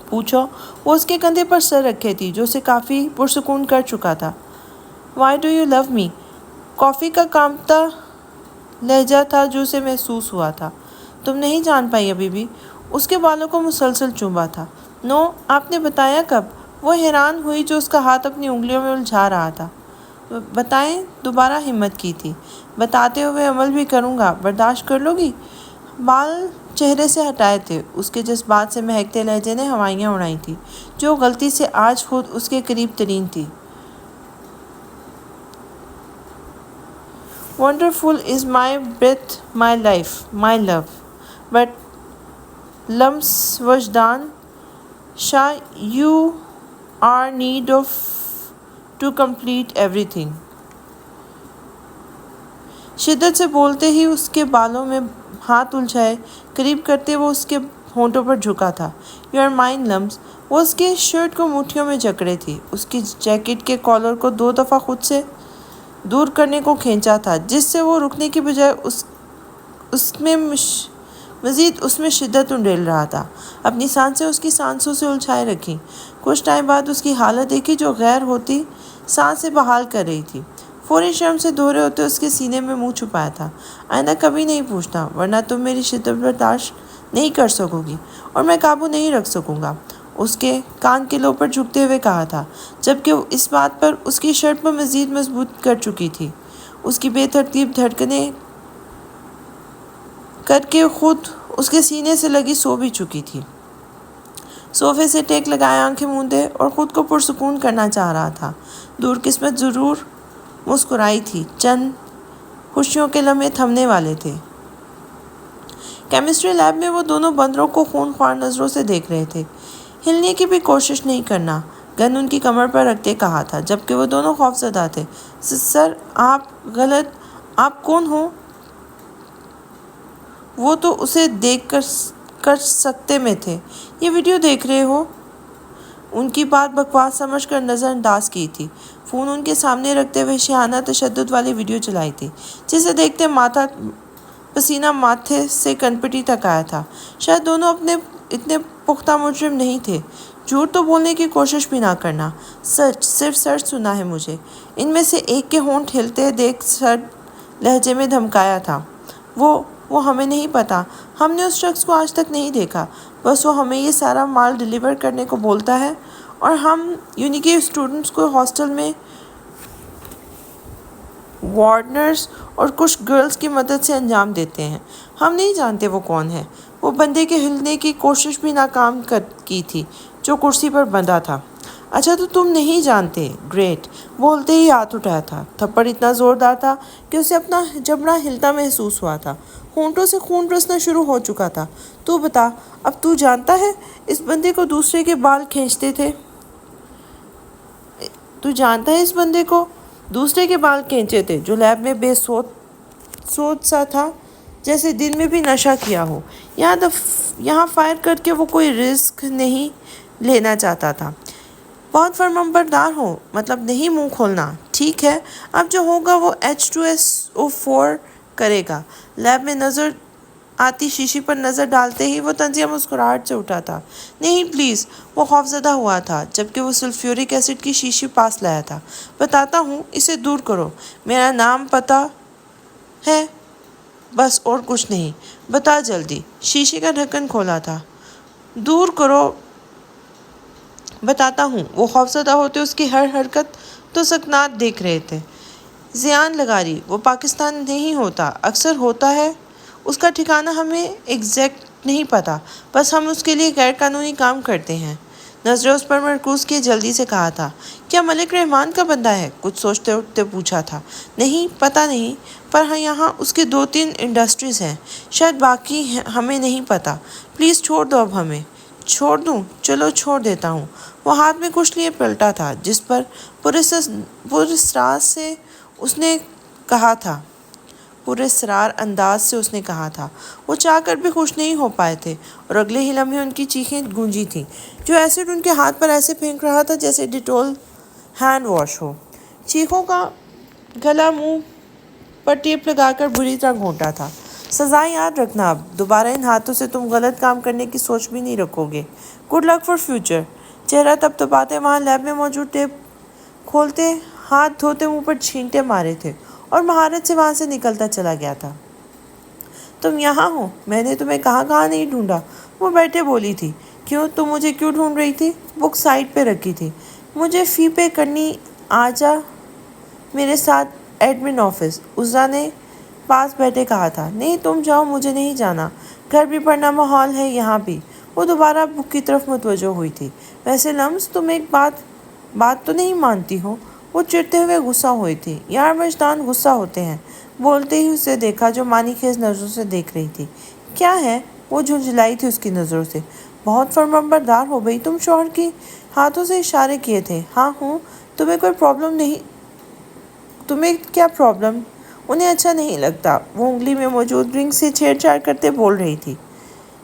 پوچھو۔ وہ اس کے کندھے پر سر رکھے تھی جو اسے کافی پرسکون کر چکا تھا۔ وائی ڈو یو لو می؟ کافی کا کانپتا لہجہ تھا جو اسے محسوس ہوا تھا۔ تم نہیں جان پائی ابھی بھی؟ اس کے بالوں کو مسلسل چوما تھا۔ نو، آپ نے بتایا کب؟ وہ حیران ہوئی جو اس کا ہاتھ اپنی انگلیوں میں الجھا رہا تھا۔ بتائیں؟ دوبارہ ہمت کی تھی۔ بتاتے ہوئے عمل بھی کروں گا، برداشت کر لو گی؟ بال چہرے سے ہٹائے تھے۔ اس کے جذبات سے مہکتے لہجے نے ہوائیاں اڑائی تھیں جو غلطی سے آج خود اس کے قریب ترین تھی۔ Wonderful is my breath, my life, my love. But lumps وجدان شاہ you are need of to complete everything. شدت سے بولتے ہی اس کے بالوں میں ہاتھ الجھائے قریب کرتے وہ اس کے ہونٹوں پر جھکا تھا۔ You are mine lumps. وہ اس کے شرٹ کو مٹھیوں میں جکڑے تھی۔ اس کی جیکٹ کے کالر کو 2 دفعہ خود سے دور کرنے کو کھینچا تھا جس سے وہ رکنے کی بجائے مزید اس میں شدت انڈیل رہا تھا۔ اپنی سانسیں اس کی سانسوں سے الجھائے رکھیں۔ کچھ ٹائم بعد اس کی حالت دیکھی جو غیر ہوتی سانس سے بحال کر رہی تھی۔ فوری شرم سے دھورے ہوتے اس کے سینے میں منہ چھپایا تھا۔ آئندہ کبھی نہیں پوچھنا ورنہ تم میری شدت برداشت نہیں کر سکو گی اور میں قابو نہیں رکھ سکوں گا، اس کے کان کے لو پر جھکتے ہوئے کہا تھا، جبکہ وہ اس بات پر اس کی شرٹ پر مزید مضبوط کر چکی تھی۔ اس کی بے ترتیب دھڑکنیں کر کے خود اس کے سینے سے لگی سو بھی چکی تھی۔ صوفے سے ٹیک لگائے آنکھیں موندے اور خود کو پرسکون کرنا چاہ رہا تھا۔ دور قسمت ضرور مسکرائی تھی، چند خوشیوں کے لمحے تھمنے والے تھے۔ کیمسٹری لیب میں وہ دونوں بندروں کو خون خوار نظروں سے دیکھ رہے تھے۔ ہلنے کی بھی کوشش نہیں کرنا، گن ان کی کمر پر رکھتے کہا تھا، جبکہ وہ دونوں خوفزدہ تھے۔ سر، آپ کون ہو؟ وہ تو اسے دیکھ کر سکتے میں تھے۔ یہ ویڈیو دیکھ رہے ہو؟ ان کی بات بکواس سمجھ کر نظر انداز کی تھی۔ فون ان کے سامنے رکھتے ہوئے شیانہ تشدد والی ویڈیو چلائی تھی جسے دیکھتے پسینہ ماتھے سے کنپٹی تک آیا تھا۔ شاید دونوں اتنے پختہ مجرم نہیں تھے۔ جھوٹ تو بولنے کی کوشش بھی نہ کرنا۔ سچ، صرف سچ سنا ہے مجھے۔ ان میں سے ایک کے ہونٹ ہلتے دیکھ سرد لہجے میں دھمکایا تھا۔ وہ ہمیں نہیں پتا، ہم نے اس شخص کو آج تک نہیں دیکھا، بس وہ ہمیں یہ سارا مال ڈیلیور کرنے کو بولتا ہے اور ہم کے اسٹوڈنٹس کو ہاسٹل میں وارڈنرز اور کچھ گرلز کی مدد سے انجام دیتے ہیں۔ ہم نہیں جانتے وہ کون ہے۔ وہ بندے کے ہلنے کی کوشش بھی ناکام کی تھی جو کرسی پر بندھا تھا۔ اچھا تو تم نہیں جانتے، گریٹ۔ بولتے ہی ہاتھ اٹھایا تھا۔ تھپڑ اتنا زوردار تھا کہ اسے اپنا جبڑا ہلتا محسوس ہوا تھا۔ ہونٹوں سے خون رسنا شروع ہو چکا تھا۔ تو بتا، اب تو جانتا ہے اس بندے کو دوسرے کے بال کھینچتے تھے؟ تو جانتا ہے اس بندے کو دوسرے کے بال کھینچے تھے جو لیب میں بے سوچ سا تھا جیسے دن میں بھی نشہ کیا ہو۔ یہاں فائر کر کے وہ کوئی رسک نہیں لینا چاہتا تھا۔ بہت فرمانبردار ہو، مطلب نہیں منہ کھولنا۔ ٹھیک ہے، اب جو ہوگا وہ H2SO4 کرے گا۔ لیب میں نظر آتی شیشی پر نظر ڈالتے ہی وہ طنزیہ مسکراہٹ سے اٹھا تھا۔ نہیں پلیز، وہ خوفزدہ ہوا تھا جبکہ وہ سلفیورک ایسڈ کی شیشی پاس لایا تھا۔ بتاتا ہوں، اسے دور کرو۔ میرا نام پتہ ہے، بس اور کچھ نہیں۔ بتا جلدی۔ شیشے کا ڈھکن کھولا تھا۔ دور کرو، بتاتا ہوں۔ وہ خوفزدہ ہوتے اس کی ہر حرکت تو سکنات دیکھ رہے تھے۔ زیان لگاری، وہ پاکستان نہیں ہوتا، اکثر ہوتا ہے۔ اس کا ٹھکانہ ہمیں ایگزیکٹ نہیں پتا، بس ہم اس کے لیے غیر قانونی کام کرتے ہیں۔ نظریں اس پر مرکوز کیے جلدی سے کہا تھا، کیا ملک رحمان کا بندہ ہے؟ کچھ سوچتے اٹھتے پوچھا تھا۔ نہیں، پتہ نہیں، پر یہاں اس کے 2-3 انڈسٹریز ہیں، شاید باقی ہمیں نہیں پتا۔ پلیز چھوڑ دو اب ہمیں۔ چھوڑ دوں؟ چلو چھوڑ دیتا ہوں۔ وہ ہاتھ میں کچھ لیے پلٹا تھا جس پر پراسرار سے اس نے کہا تھا۔ وہ چاہ کر بھی خوش نہیں ہو پائے تھے اور اگلے ہی لمحے ان کی چیخیں گونجی تھیں۔ جو ایسڈ ان کے ہاتھ پر ایسے پھینک رہا تھا جیسے ڈیٹول ہینڈ واش ہو۔ چیخوں کا گلا منہ پر ٹیپ لگا کر بری طرح گھونٹا تھا۔ سزا یاد رکھنا، اب دوبارہ ان ہاتھوں سے تم غلط کام کرنے کی سوچ بھی نہیں رکھو گے۔ Good luck for future. چہرہ تپتپاتے وہاں لیب میں موجود ٹیپ کھولتے، ہاتھ دھوتے، منہ پر چھینٹے مارے تھے اور مہارت سے وہاں سے نکلتا چلا گیا تھا۔ تم یہاں ہو؟ میں نے تمہیں کہاں نہیں ڈھونڈا، وہ بیٹھے بولی تھی۔ کیوں؟ تم مجھے کیوں ڈھونڈ رہی تھی؟ بک سائڈ پہ رکھی تھی۔ مجھے فی پے کرنی، آجا میرے ساتھ ایڈمن آفس، عزا نے پاس بیٹھے کہا تھا۔ نہیں تم جاؤ، مجھے نہیں جانا، گھر بھی پڑھنا ماحول ہے یہاں بھی۔ وہ دوبارہ بک کی طرف متوجہ ہوئی تھی۔ ویسے لمس تم ایک بات تو نہیں مانتی ہو؟ وہ چڑھتے ہوئے غصہ ہوئی تھی۔ یار وجدان غصہ ہوتے ہیں۔ بولتے ہی اسے دیکھا جو معنی خیز نظروں سے دیکھ رہی تھی۔ کیا ہے؟ وہ جھلجھلائی تھی اس کی نظروں سے۔ بہت فرمانبردار ہو گئی تم، شوہر کی ہاتھوں سے اشارے کیے تھے۔ ہاں ہوں۔ تمہیں کوئی پرابلم نہیں؟ تمہیں کیا پرابلم؟ انہیں اچھا نہیں لگتا، وہ انگلی میں موجود رنگ سے چھیڑ چھاڑ کرتے بول رہی تھی۔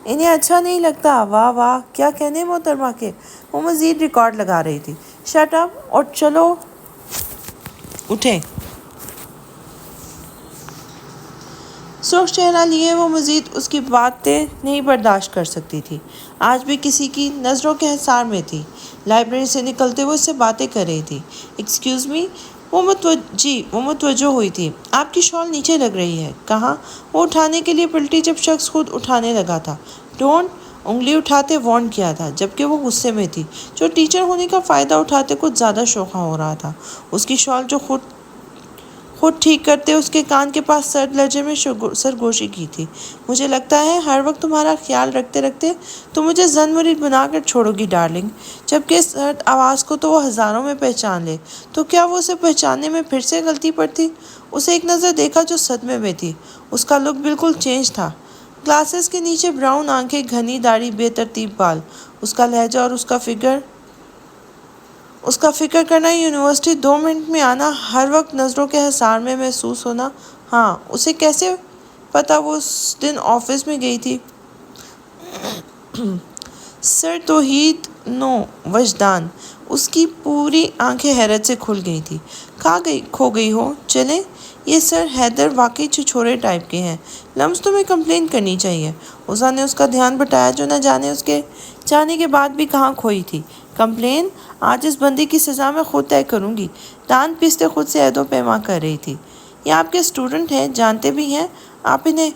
انہیں اچھا نہیں لگتا؟ واہ واہ، کیا کہنے محترمہ کے۔ وہ مزید ریکارڈ لگا رہی تھی۔ شٹ اپ اور چلو اٹھیں۔ سرخ چہرہ لیے وہ مزید اس کی باتیں نہیں برداشت کر سکتی تھی۔ آج بھی کسی کی نظروں کے حصار میں تھی۔ لائبریری سے نکلتے ہوئے اس سے باتیں کر رہی تھی۔ ایکسکیوز می، وہ متوجہ ہوئی تھی۔ آپ کی شال نیچے لگ رہی ہے۔ کہاں؟ وہ اٹھانے کے لیے پلٹی جب شخص خود اٹھانے لگا تھا۔ ڈونٹ، انگلی اٹھاتے وارن کیا تھا، جبکہ وہ غصے میں تھی۔ جو ٹیچر ہونے کا فائدہ اٹھاتے کچھ زیادہ شوخا ہو رہا تھا۔ اس کی شال جو خود ٹھیک کرتے اس کے کان کے پاس سرد لہجے میں سرگوشی کی تھی۔ مجھے لگتا ہے ہر وقت تمہارا خیال رکھتے رکھتے تو مجھے زن مرید بنا کر چھوڑو گی ڈارلنگ۔ جبکہ اس سرد آواز کو تو وہ ہزاروں میں پہچان لے تو کیا وہ اسے پہچاننے میں پھر سے غلطی پر تھی؟ اسے ایک نظر دیکھا جو صدمے میں تھی۔ اس کا لک بالکل چینج تھا۔ گلاسز کے نیچے براؤن آنکھیں، گھنی داڑھی، بے ترتیب بال۔ اس کا لہجہ اور اس کا فکر کرنا، یونیورسٹی 2 منٹ میں آنا، ہر وقت نظروں کے حصار میں محسوس ہونا۔ ہاں، اسے کیسے پتا وہ اس دن آفس میں گئی تھی؟ سر توحید نو وجدان۔ اس کی پوری آنکھیں حیرت سے کھل گئی تھی۔ کھو گئی ہو؟ چلیں، یہ سر حیدر واقعی چھچورے ٹائپ کے ہیں۔ لمس تمہیں کمپلین کرنی چاہیے۔ عزا نے اس کا دھیان بٹایا جو نہ جانے اس کے جانے کے بعد بھی کہاں کھوئی تھی۔ کمپلین؟ آج اس بندی کی سزا میں خود طے کروں گی۔ دانت پیستے خود سے عہد و پیما کر رہی تھی۔ یہ آپ کے اسٹوڈنٹ ہیں، جانتے بھی ہیں آپ انہیں۔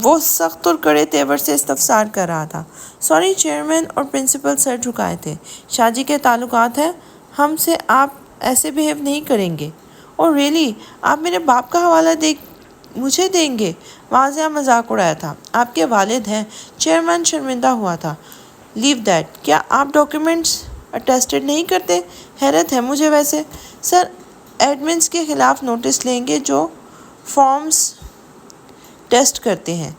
وہ سخت اور کڑے تیور سے استفسار کر رہا تھا۔ سوری چیئرمین اور پرنسپل سر جھکائے تھے۔ شاہ جی کے تعلقات ہیں، ہم سے آپ ایسے بہیو نہیں کریں گے۔ اور ریئلی، آپ میرے باپ کا حوالہ مجھے دیں گے؟ واضح مذاق اڑایا تھا۔ آپ کے والد ہیں۔ چیئرمین شرمندہ ہوا تھا۔ Leave that. کیا آپ ڈاکیومنٹس اٹیسٹڈ نہیں کرتے؟ حیرت ہے مجھے ویسے۔ سر ایڈمنس کے خلاف نوٹس لیں گے جو فارمز ٹیسٹ کرتے ہیں۔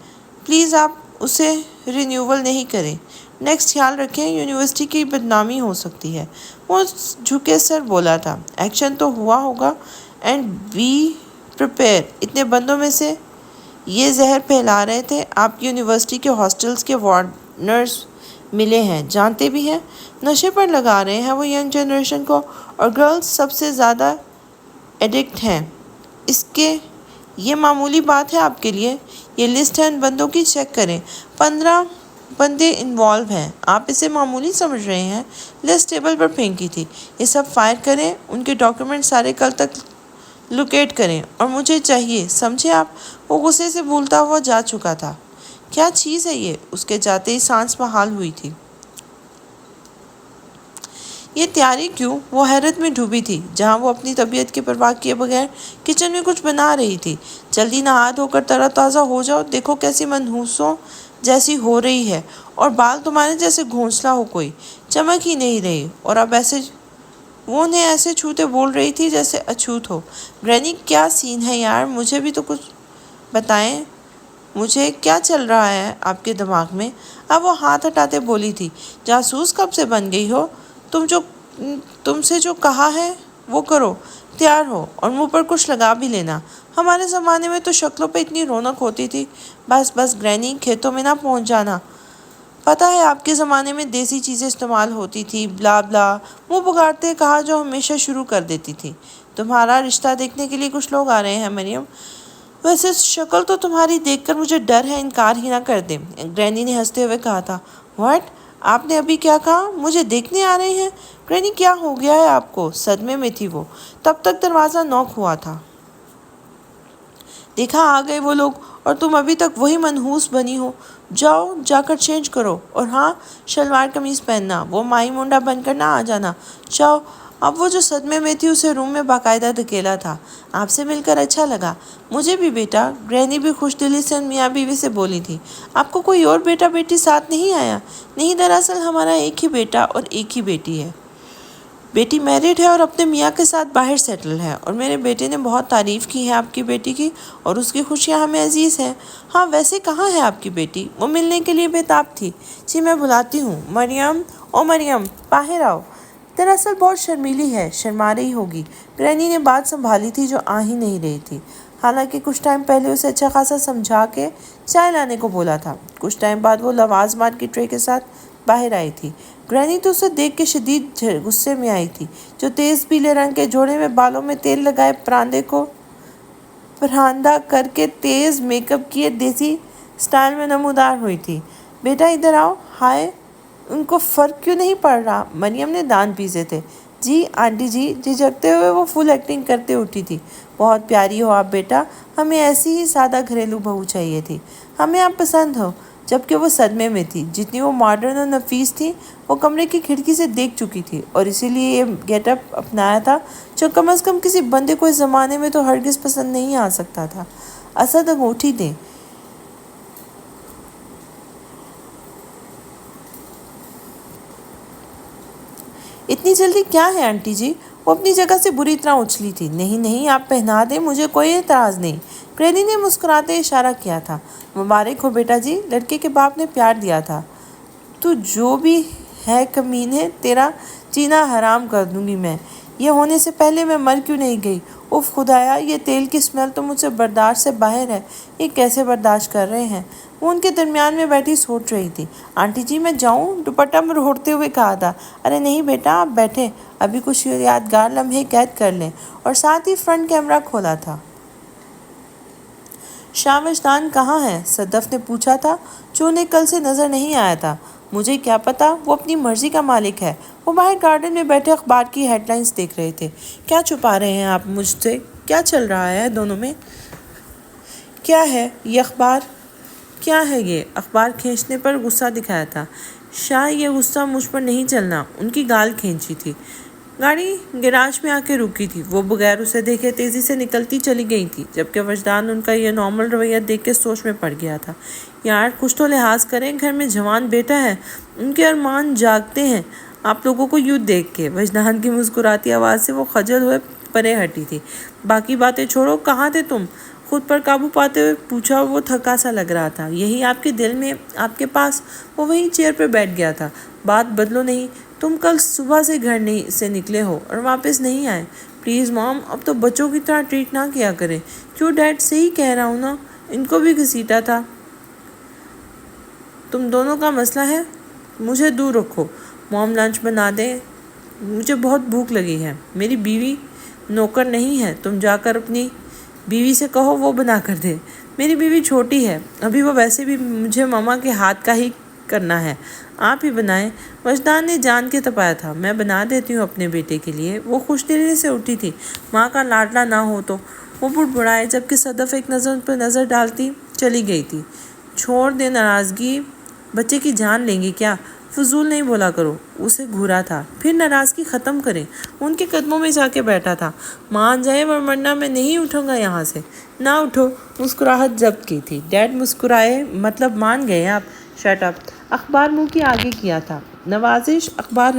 پلیز آپ اسے رینیول نہیں کریں۔ نیکسٹ خیال رکھیں، یونیورسٹی کی بدنامی ہو سکتی ہے۔ وہ جھکے سر بولا تھا۔ ایکشن تو ہوا ہوگا، اینڈ بی پریپیئر۔ اتنے بندوں میں سے یہ زہر پھیلا رہے تھے۔ آپ کی یونیورسٹی کے ہاسٹلز کے وارڈنرز ملے ہیں، جانتے بھی ہیں۔ نشے پر لگا رہے ہیں وہ ینگ جنریشن کو، اور گرلز سب سے زیادہ ایڈکٹ ہیں اس کے۔ یہ معمولی بات ہے آپ کے لیے؟ یہ لسٹ ہے ان بندوں کی، چیک کریں۔ 15 بندے انوالو ہیں۔ آپ اسے معمولی سمجھ رہے ہیں؟ لسٹ ٹیبل پر پھینکی تھی۔ یہ سب فائر کریں، ان کے ڈاکیومنٹ سارے کل تک لوکیٹ کریں، اور مجھے چاہیے، سمجھے آپ؟ وہ غصے سے بھولتا ہوا جا چکا تھا۔ کیا چیز ہے یہ؟ اس کے جاتے ہی سانس بحال ہوئی تھی۔ یہ تیاری کیوں؟ وہ حیرت میں ڈوبی تھی۔ جہاں وہ اپنی طبیعت کی پرواہ کیے بغیر کچن میں کچھ بنا رہی تھی۔ جلدی نہا دھو کر تر و تازہ ہو جاؤ، دیکھو کیسی منحوسوں جیسی ہو رہی ہے، اور بال تمہارے جیسے گھونسلا ہو کوئی، چمک ہی نہیں رہی۔ اور اب وہ انہیں ایسے چھوتے بول رہی تھی جیسے اچھوت ہو۔ گرینی کیا سین ہے یار، مجھے بھی تو کچھ بتائیں۔ مجھے کیا چل رہا ہے آپ کے دماغ میں؟ اب وہ ہاتھ ہٹاتے بولی تھی، جاسوس کب سے بن گئی ہو تم سے جو کہا ہے وہ کرو، تیار ہو اور منہ پر کچھ لگا بھی لینا۔ ہمارے زمانے میں تو شکلوں پہ اتنی رونق ہوتی تھی۔ بس گرینی، کھیتوں میں نہ پہنچ جانا۔ پتہ ہے آپ کے زمانے میں دیسی چیزیں استعمال ہوتی تھی، بلا بلا منہ بگاڑتے کہا جو ہمیشہ شروع کر دیتی تھی۔ تمہارا رشتہ دیکھنے کے لیے کچھ لوگ آ رہے ہیں مریم۔ ویسے شکل تو تمہاری دیکھ کر مجھے ڈر ہے انکار ہی نہ کر دیں، گرینی نے ہنستے ہوئے کہا تھا۔ واٹ؟ آپ نے ابھی کیا کہا؟ مجھے دیکھنے آ رہے ہیں؟ گرینی کیا ہو گیا ہے آپ کو؟ صدمے میں تھی وہ۔ تب تک دروازہ نوک ہوا تھا۔ دیکھا آ گئے وہ لوگ، اور تم ابھی تک وہی منحوس بنی ہو۔ جاؤ جا کر چینج کرو، اور ہاں شلوار قمیض پہننا، وہ مائی منڈا بن کر نہ آ جانا۔ جاؤ۔ اب وہ جو صدمے میں تھی اسے روم میں باقاعدہ دھکیلا تھا۔ آپ سے مل کر اچھا لگا۔ مجھے بھی بیٹا، گرینی بھی خوش دلی سے میاں بیوی سے بولی تھی۔ آپ کو کوئی اور بیٹا بیٹی ساتھ نہیں آیا؟ نہیں، دراصل ہمارا ایک ہی بیٹا اور ایک ہی بیٹی ہے۔ بیٹی میرڈ ہے اور اپنے میاں کے ساتھ باہر سیٹل ہے، اور میرے بیٹے نے بہت تعریف کی ہے آپ کی بیٹی کی، اور اس کی خوشیاں ہمیں عزیز ہیں۔ ہاں ویسے کہاں ہے آپ کی بیٹی؟ وہ ملنے کے لیے بے تاب تھی۔ جی میں بلاتی ہوں۔ مریم، او مریم، باہر آؤ۔ دراصل بہت شرمیلی ہے، شرما رہی ہوگی۔ گرینی نے بات سنبھالی تھی جو آ ہی نہیں رہی تھی، حالانکہ کچھ ٹائم پہلے اسے اچھا خاصا سمجھا کے چائے لانے کو بولا تھا۔ کچھ ٹائم بعد وہ لوازمات کی ٹرے کے ساتھ باہر آئی تھی۔ گرینی تو اسے دیکھ کے شدید غصے میں آئی تھی، جو تیز پیلے رنگ کے جوڑے میں بالوں میں تیل لگائے پراندے کو پراندہ کر کے تیز میک اپ کیے دیسی سٹائل میں نمودار ہوئی تھی۔ بیٹا ادھر آؤ۔ ہائے، ان کو فرق کیوں نہیں پڑ رہا؟ مریم نے دان پیسے تھے۔ جی آنٹی جی، جھجکتے ہوئے وہ فل ایکٹنگ کرتے اٹھی تھی۔ بہت پیاری ہو آپ بیٹا، ہمیں ایسی ہی سادہ گھریلو بہو چاہیے تھی۔ ہمیں آپ پسند ہو۔ جبکہ وہ صدمے میں تھی، جتنی وہ ماڈرن اور نفیس تھی وہ کمرے کی کھڑکی سے دیکھ چکی تھی، اور اسی لیے یہ گیٹ اپ اپنایا تھا جو کم از کم کسی بندے کو اس زمانے میں تو ہرگز پسند نہیں آ سکتا تھا۔ اسد انگوٹھی دیں۔ اتنی جلدی کیا ہے آنٹی جی؟ وہ اپنی جگہ سے بری طرح اچھلی تھی۔ نہیں نہیں، آپ پہنا دیں، مجھے کوئی اعتراض نہیں۔ گرینی نے مسکراتے اشارہ کیا تھا۔ مبارک ہو بیٹا جی، لڑکے کے باپ نے پیار دیا تھا۔ تو جو بھی ہے کمینے، تیرا جینا حرام کر دوں گی میں۔ یہ ہونے سے پہلے میں مر کیوں نہیں گئی؟ اف خدایا، یہ تیل کی سمیل تو مجھ سے برداشت سے باہر ہے۔ یہ کیسے برداشت کر رہے ہیں؟ وہ ان کے درمیان میں بیٹھی سوچ رہی تھی۔ آنٹی جی میں جاؤں؟ دوپٹہ مروڑتے ہوئے کہا تھا۔ ارے نہیں بیٹا، آپ بیٹھیں، ابھی کچھ یادگار لمحے قید کر لیں، اور ساتھ ہی فرنٹ کیمرہ کھولا تھا۔ شاہ وجدان کہاں ہے؟ صدف نے پوچھا تھا، جو انہیں کل سے نظر نہیں آیا تھا۔ مجھے کیا پتا، وہ اپنی مرضی کا مالک ہے۔ وہ باہر گارڈن میں بیٹھے اخبار کی ہیڈ لائنز دیکھ رہے تھے۔ کیا چھپا رہے ہیں آپ مجھ سے؟ کیا چل رہا ہے دونوں میں؟ کیا ہے یہ اخبار؟ کیا ہے یہ؟ اخبار کھینچنے پر غصہ دکھایا تھا۔ شاہ یہ غصہ مجھ پر نہیں چلنا، ان کی گال کھینچی تھی۔ گاڑی گیراج میں آ کے رکی تھی۔ وہ بغیر اسے دیکھے تیزی سے نکلتی چلی گئی تھی، جبکہ وجدان ان کا یہ نارمل رویہ دیکھ کے سوچ میں پڑ گیا تھا۔ یار کچھ تو لحاظ کریں، گھر میں جوان بیٹا ہے، ان کے ارمان جاگتے ہیں آپ لوگوں کو یوں دیکھ کے۔ وجدان کی مسکراتی آواز سے وہ خجل ہوئے پرے ہٹی تھی۔ باقی باتیں چھوڑو، کہاں تھے تم؟ خود پر قابو پاتے ہوئے پوچھا۔ وہ تھکا سا لگ رہا تھا۔ یہی آپ کے دل میں، آپ کے پاس۔ وہ وہیں چیئر پہ بیٹھ گیا تھا۔ بات بدلو نہیں، تم کل صبح سے گھر سے نکلے ہو اور واپس نہیں آئے۔ پلیز مام، اب تو بچوں کی طرح ٹریٹ نہ کیا کریں۔ کیوں ڈیڈ، صحیح کہہ رہا ہوں نا، ان کو بھی گھسیٹا تھا۔ تم دونوں کا مسئلہ ہے، مجھے دور رکھو۔ مام لنچ بنا دیں، مجھے بہت بھوک لگی ہے۔ میری بیوی نوکر نہیں ہے، تم جا کر اپنی بیوی سے کہو وہ بنا کر دے۔ میری بیوی چھوٹی ہے ابھی، وہ ویسے بھی مجھے ماما کے ہاتھ کا ہی کرنا ہے، آپ ہی بنائیں۔ وجدان نے جان کے تپایا تھا۔ میں بنا دیتی ہوں اپنے بیٹے کے لیے۔ وہ خوش دلی سے اٹھی تھی۔ ماں کا لاڈلا نہ ہو تو وہ بڑبڑائے، جبکہ صدف ایک نظر ان پر نظر ڈالتی چلی گئی تھی۔ چھوڑ دے ناراضگی، بچے کی جان لیں گی کیا؟ فضول نہیں بولا کرو، اسے گھورا تھا۔ پھر ناراضگی ختم کریں۔ ان کے قدموں میں جا کے بیٹھا تھا۔ مان جائے ورنہ میں نہیں اٹھوں گا یہاں سے۔ نہ اٹھو۔ مسکراہٹ ضبط کی تھی۔ ڈیڈ مسکرائے، مطلب مان گئے آپ؟ Shut up. اخبار منہ کے آگے کیا تھا۔ نوازش اخبار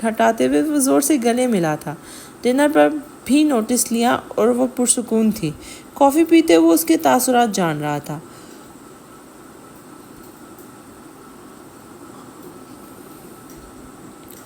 ہٹاتے ہوئے وہ زور سے گلے ملا تھا۔ ڈنر پر بھی نوٹس لیا اور وہ پرسکون تھی۔ کافی پیتے وہ اس کے تاثرات جان رہا تھا۔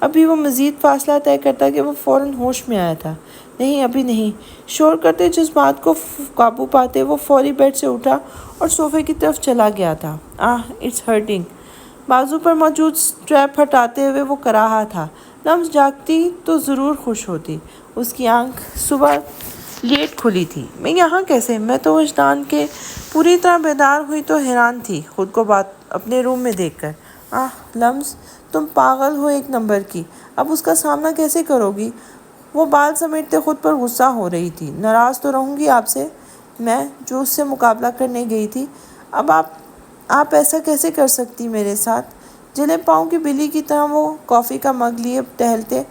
ابھی وہ مزید فاصلہ طے کرتا کہ وہ فوراً ہوش میں آیا تھا۔ نہیں، ابھی نہیں۔ شور کرتے جذبات کو قابو پاتے وہ فوری بیڈ سے اٹھا اور صوفے کی طرف چلا گیا تھا۔ It's hurting. بازو پر موجود سٹریپ ہٹاتے ہوئے وہ کر رہا تھا۔ لمس جاگتی تو ضرور خوش ہوتی۔ اس کی آنکھ صبح لیٹ کھلی تھی۔ میں یہاں کیسے؟ میں تو وجدان کے پوری طرح بیدار ہوئی تو حیران تھی خود کو اپنے روم میں دیکھ کر۔ لمس، تم پاگل ہو ایک نمبر کی۔ اب اس کا سامنا کیسے کرو گی؟ وہ بال سمیٹتے خود پر غصہ ہو رہی تھی۔ ناراض تو رہوں گی آپ سے، میں جو اس سے مقابلہ کرنے گئی تھی۔ اب آپ ایسا کیسے کر سکتی میرے ساتھ؟ جلے پاؤں کی بلی کی طرح وہ کافی کا مگ لیے ٹہلتے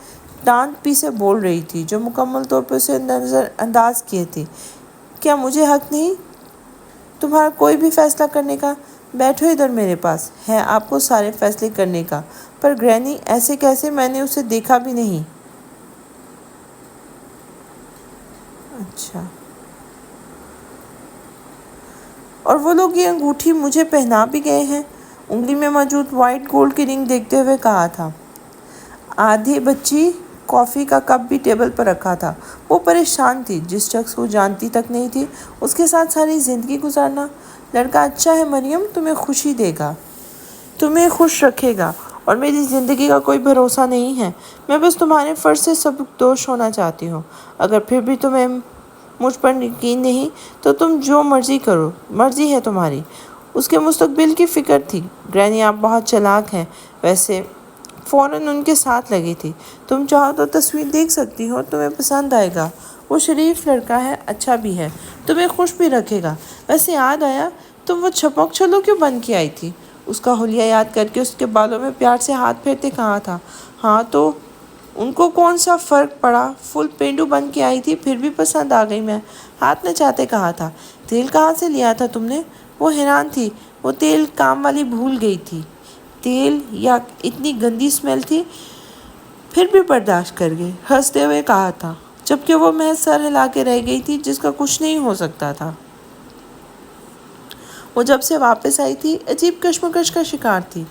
ڈانٹ پیسے بول رہی تھی جو مکمل طور پر اسے نظر انداز کیے تھی۔ کیا مجھے حق نہیں تمہارا کوئی بھی فیصلہ کرنے کا؟ بیٹھو ادھر، میرے پاس ہے آپ کو سارے فیصلے کرنے کا۔ پر گرینی، ایسے کیسے؟ میں نے اسے دیکھا بھی نہیں۔ اچھا، اور وہ لوگ یہ انگوٹھی مجھے پہنا بھی گئے ہیں؟ انگلی میں موجود وائٹ گولڈ کی رنگ دیکھتے ہوئے کہا تھا۔ آدھی بچی کافی کا کپ بھی ٹیبل پر رکھا تھا۔ وہ پریشان تھی۔ جس شخص کو جانتی تک نہیں تھی اس کے ساتھ ساری زندگی گزارنا۔ لڑکا اچھا ہے مریم، تمہیں خوشی دے گا، تمہیں خوش رکھے گا، اور میری زندگی کا کوئی بھروسہ نہیں ہے۔ میں بس تمہارے فرض سے سبکدوش ہونا چاہتی ہوں۔ اگر پھر بھی تمہیں مجھ پر یقین نہیں تو تم جو مرضی کرو، مرضی ہے تمہاری۔ اس کے مستقبل کی فکر تھی۔ گرینی، آپ بہت چالاک ہیں۔ ویسے فوراً ان کے ساتھ لگی تھی۔ تم چاہو تو تصویر دیکھ سکتی ہو، تمہیں پسند آئے گا۔ وہ شریف لڑکا ہے، اچھا بھی ہے، تمہیں خوش بھی رکھے گا۔ ویسے یاد آیا، تم وہ چھپک چھلو کیوں بن کے آئی تھی؟ اس کا حلیہ یاد کر کے اس کے بالوں میں پیار سے ہاتھ پھیرتے کہا تھا۔ ہاں تو ان کو کون سا فرق پڑا؟ فل پینڈو بن کے آئی تھی، پھر بھی پسند آ گئی میں، ہاتھ نچاتے کہا تھا۔ تیل کہاں سے لیا تھا تم نے؟ وہ حیران تھی۔ وہ تیل کام والی بھول گئی تھی۔ تیل یا اتنی گندی اسمیل تھی، پھر بھی برداشت کر گئی، ہنستے ہوئے کہا تھا، جبکہ وہ محض سر ہلا کے رہ گئی تھی جس کا کچھ نہیں ہو سکتا تھا۔ وہ جب سے واپس آئی تھی عجیب کشمکش کا شکار تھی۔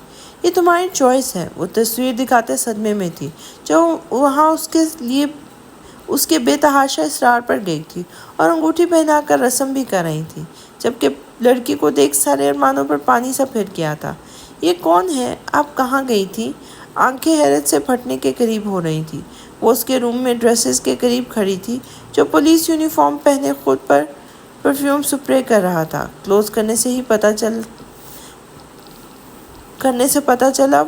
یہ تمہاری چوائس ہے، وہ تصویر دکھاتے صدمے میں تھی جو وہاں اس کے بے تحاشا اصرار پر گئی تھی اور انگوٹھی پہنا کر رسم بھی کر رہی تھی، جبکہ لڑکی کو دیکھ سارے ارمانوں پر پانی سا پھر گیا تھا۔ یہ کون ہے؟ آپ کہاں گئی تھی؟ آنکھیں حیرت سے پھٹنے کے قریب ہو رہی تھی۔ وہ اس کے روم میں ڈریسز کے قریب کھڑی تھی جو پولیس یونیفارم پہنے خود پر پرفیوم سپرے کر رہا تھا۔ کلوز کرنے سے پتہ چلا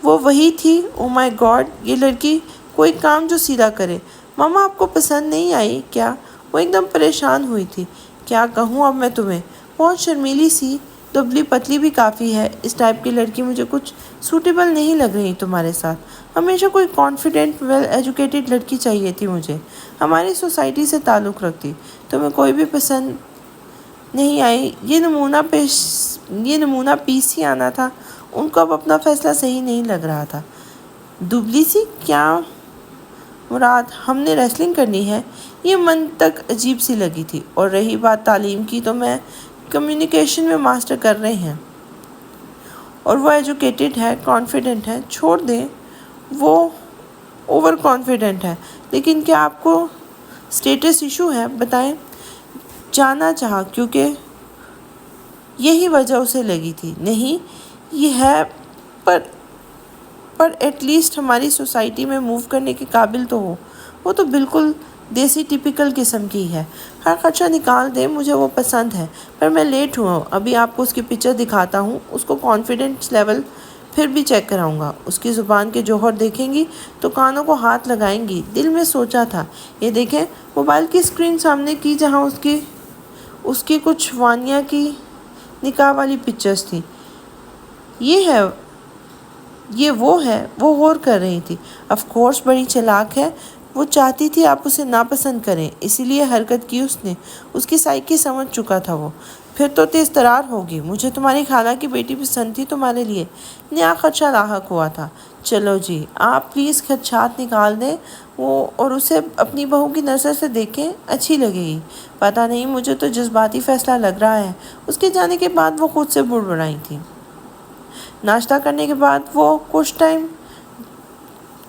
وہ وہی تھی۔ او مائی گاڈ، یہ لڑکی، کوئی کام جو سیدھا کرے۔ ماما، آپ کو پسند نہیں آئی کیا؟ وہ ایک دم پریشان ہوئی تھی۔ کیا کہوں اب میں تمہیں؟ بہت شرمیلی سی، دبلی پتلی بھی کافی ہے۔ اس ٹائپ کی لڑکی مجھے کچھ سوٹیبل نہیں لگ رہی تمہارے ساتھ۔ ہمیشہ کوئی کانفیڈنٹ، ویل ایجوکیٹڈ لڑکی چاہیے تھی مجھے، ہماری سوسائٹی سے تعلق رکھتی۔ تمہیں کوئی بھی پسند نہیں آئی؟ یہ نمونہ پیس ہی آنا تھا۔ ان کو اب اپنا فیصلہ صحیح نہیں لگ رہا تھا۔ دبلی سی؟ کیا مراد ہم نے ریسلنگ کرنی ہے؟ یہ منطق عجیب سی لگی تھی۔ اور رہی بات تعلیم کی تو میں کمیونیکیشن میں ماسٹر کر رہے ہیں، اور وہ ایجوکیٹڈ ہے، کانفیڈنٹ ہے۔ چھوڑ دیں، وہ اوور کانفیڈنٹ ہے۔ لیکن کیا آپ کو اسٹیٹس ایشو ہے؟ بتائیں۔ جاننا چاہا کیونکہ یہی وجہ اسے لگی تھی۔ نہیں یہ ہے، پر ایٹ لیسٹ ہماری سوسائٹی میں موو کرنے کے قابل تو ہو۔ وہ تو بالکل دیسی ٹپیکل قسم کی ہے۔ ہر خدشہ نکال دیں، مجھے وہ پسند ہے، پر میں لیٹ ہوا ہوں۔ ابھی آپ کو اس کی پکچر دکھاتا ہوں، اس کو کانفیڈنس لیول پھر بھی چیک کراؤں گا۔ اس کی زبان کے جوہر دیکھیں گی تو کانوں کو ہاتھ لگائیں گی۔ دل میں سوچا تھا، یہ دیکھیں، موبائل کی اسکرین سامنے کی جہاں اس کی کچھ وانیا کی نکاح والی پکچرز تھیں۔ یہ وہ ہے، وہ غور کر رہی تھی۔ آف کورس، بڑی چالاک ہے۔ وہ چاہتی تھی آپ اسے ناپسند کریں، اسی لیے حرکت کی اس نے۔ اس کی سائیکی سمجھ چکا تھا وہ۔ پھر تو تیز ترار ہوگی۔ مجھے تمہاری خالہ کی بیٹی پسند تھی، تمہارے لیے نیا خدشہ لاحق ہوا تھا۔ چلو جی، آپ پلیز خدشات نکال دیں اور اسے اپنی بہو کی نظر سے دیکھیں، اچھی لگے گی۔ پتہ نہیں، مجھے تو جذباتی فیصلہ لگ رہا ہے۔ اس کے جانے کے بعد وہ خود سے بڑبڑائی تھی۔ ناشتہ کرنے کے بعد وہ کچھ ٹائم